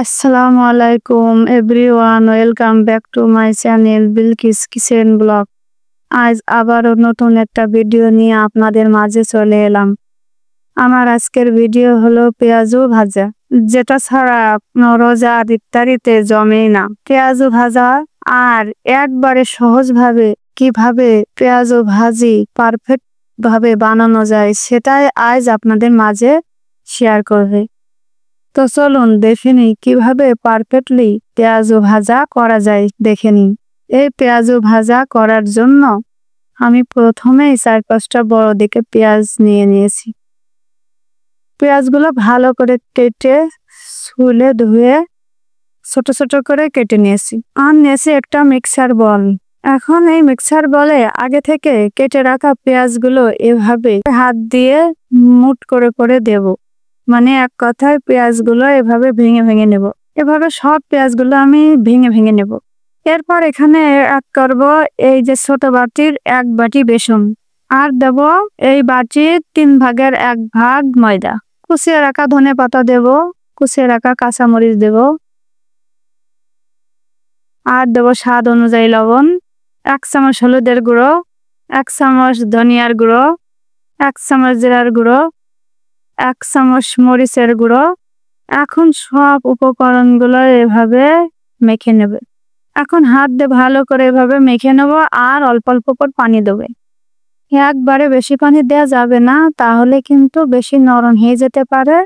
আসসালামু আলাইকুম everyone, welcome back to my channel Bilkis kitchen blog. আজ আবারও নতুন একটা ভিডিও নিয়ে আপনাদের মাঝে চলে এলাম। আমার আজকের ভিডিও হলো পেঁয়াজু ভাজা, যেটা ছাড়া রোজার ইফতারিতে জমেই না। পেঁয়াজু ভাজা আর একবারে সহজভাবে কিভাবে পেঁয়াজু ভাজি পারফেক্ট ভাবে বানানো যায় সেটাই আজ আপনাদের মাঝে শেয়ার করবে। তো চলুন দেখে নিই কিভাবে পারফেক্টলি পেঁয়াজু ভাজা করা যায়। দেখে নিন। এই পেঁয়াজু ভাজা করার জন্য আমি প্রথমেই 4-5টা বড় দিকে পেঁয়াজ নিয়ে নিয়েছি। পেঁয়াজগুলো ভালো করে কেটে ছুলে ধুয়ে ছোট ছোট করে কেটে নিয়েছি। আর নিয়েছি একটা মিক্সার বল। এখন এই মিক্সার বলে আগে থেকে কেটে রাখা পেঁয়াজগুলো এভাবে হাত দিয়ে মুঠ করে করে দেব। মানে এক কথায় পেঁয়াজগুলো এভাবে ভেঙে ভেঙে নেব। এভাবে সব পেঁয়াজগুলো আমি ভেঙে ভেঙে নেব। এরপর এখানে অ্যাড করব এই যে ছোট বাটির 1 বাটি বেসন, আর দেব এই বাটির 3 ভাগের 1 ভাগ ময়দা। কুচিয়ে রাখা ধনে পাতা দেব, কুচিয়ে রাখা কাঁচামরিচ দেব, আর দেব স্বাদ অনুযায়ী লবণ, 1 চামচ হলুদের গুঁড়ো, 1 চামচ ধনিয়ার গুঁড়ো, 1 চামচ জিরার গুঁড়ো, 1 চামচ মরিচের গুঁড়ো। এখন সব উপকরণগুলো এভাবে মেখে নেবে। এখন হাত দিয়ে ভালো করে এভাবে মেখে নেব, আর অল্প অল্প করে পানি দেবে। একবারে বেশি পানি দেওয়া যাবে না, তাহলে কিন্তু বেশি নরম হয়ে যেতে পারে,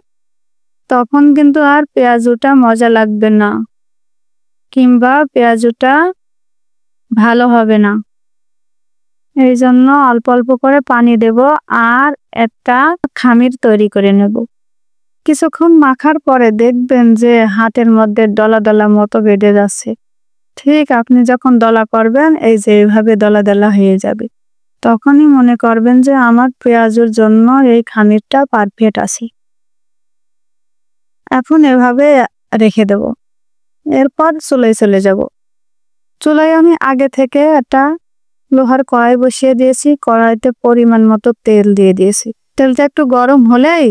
তখন কিন্তু আর পেঁয়াজুটা মজা লাগবে না, কিংবা পেঁয়াজুটা ভালো হবে না। এই জন্য অল্প অল্প করে পানি দেব, আর একটা খামির তৈরি করে নেব। কিছুক্ষণ মাখার পরে দেখবেন যে হাতের মধ্যে দলা দলা মতো বেঁধে যাচ্ছে। ঠিক আপনি যখন দলা করবেন, এই যে এইভাবে দলা দলা হয়ে যাবে, তখনই মনে করবেন যে আমার পেঁয়াজুর জন্য এই খামিরটা পারফেক্ট আছে। এখন এভাবে রেখে দেব। এরপর চুলায় চলে যাব। চুলায় আমি আগে থেকে একটা লোহার কড়াই বসিয়ে দিয়েছি। কড়াইতে পরিমাণ মতো তেল দিয়ে দিয়েছি। তেলটা একটু গরম হলেই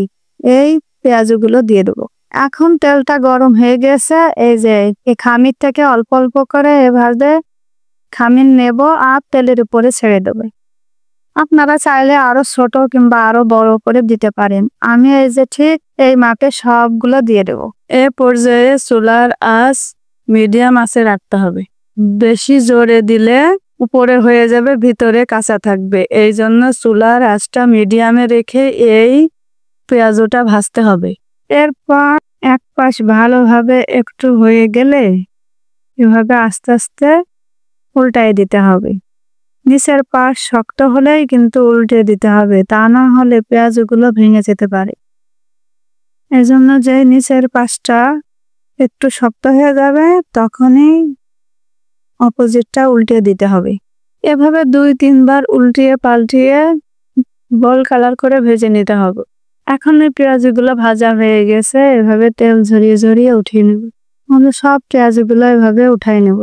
এই পেঁয়াজগুলো দিয়ে দেবো। এখন তেলটা গরম হয়ে গেছে, এই যে এই খামির থেকে অল্প অল্প করে এভাবে খামির নেব আর তেলের উপরে ছেড়ে দেবে। আপনারা চাইলে আরো ছোট কিংবা আরো বড় করে দিতে পারেন। আমি এই যে ঠিক এই মাপে সবগুলো দিয়ে দেবো। এ পর্যায়ে চুলার আঁচ মিডিয়াম আঁচে রাখতে হবে। বেশি জোরে দিলে উপরে হয়ে যাবে, ভিতরে কাঁচা থাকবে। এই জন্য চুলার আঁচটা মিডিয়ামে রেখে এই পেঁয়াজুটা ভাজতে হবে। এরপর এক পাশ ভালোভাবে একটু হয়ে গেলে এভাবে আস্তে আস্তে উল্টাই দিতে হবে। নিচের পাশ শক্ত হলেই কিন্তু উল্টে দিতে হবে, তা না হলে পেঁয়াজগুলো ভেঙে যেতে পারে। এজন্য যে নিচের পাশটা একটু শক্ত হয়ে যাবে, তখনই অপোজিটটা উল্টে দিতে হবে। এভাবে 2-3 বার উল্টিয়ে পাল্টিয়ে বল কালার করে ভেজে নিতে হবে। এখন এই পেঁয়াজগুলো ভাজা হয়ে গেছে, এভাবে তেল ঝরিয়ে ঝরিয়ে উঠিয়ে নেব। আমি সব পেঁয়াজগুলো এভাবে উঠাই নেব।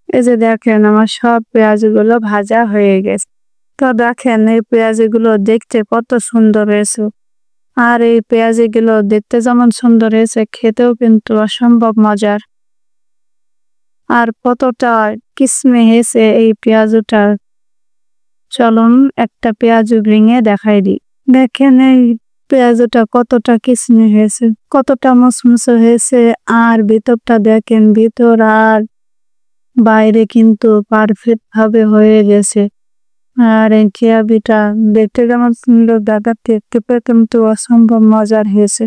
এই যে দেখেন আমার সব পেঁয়াজগুলো ভাজা হয়ে গেছে। তো দেখেন এই পেঁয়াজগুলো দেখতে কত সুন্দর হয়েছে, আর এই পেঁয়াজগুলো দেখতে যেমন সুন্দর হয়েছে, খেতেও কিন্তু অসম্ভব মজার। আর কতটা কিসমে হয়েছে এই পেঁয়াজুটা, চলুন একটা পেঁয়াজু ভেঙে দেখাই দিই। দেখেন এই পেঁয়াজুটা কতটা কিসমে হয়েছে, কতটা মচমচে হয়েছে, আর ভিতরটা দেখেন, ভিতর আর বাইরে কিন্তু পারফেক্ট ভাবে হয়ে গেছে। আর এই পেঁয়াজুটা দেখতে যেমন সুন্দর, দেখাতে কিন্তু অসম্ভব মজার হয়েছে।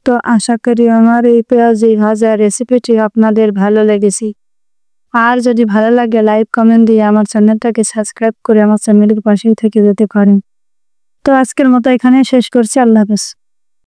তো আশা করি আমার এই পেঁয়াজি ভাজা রেসিপিটি আপনাদের ভালো লেগেছে। আর যদি ভালো লাগে লাইক কমেন্ট দিয়ে আমার চ্যানেলটাকে সাবস্ক্রাইব করে আমার চ্যানেলের পাশেই থেকে যেতে পারেন। তো আজকের মতো এখানে শেষ করছি। আল্লাহ হাফেজ।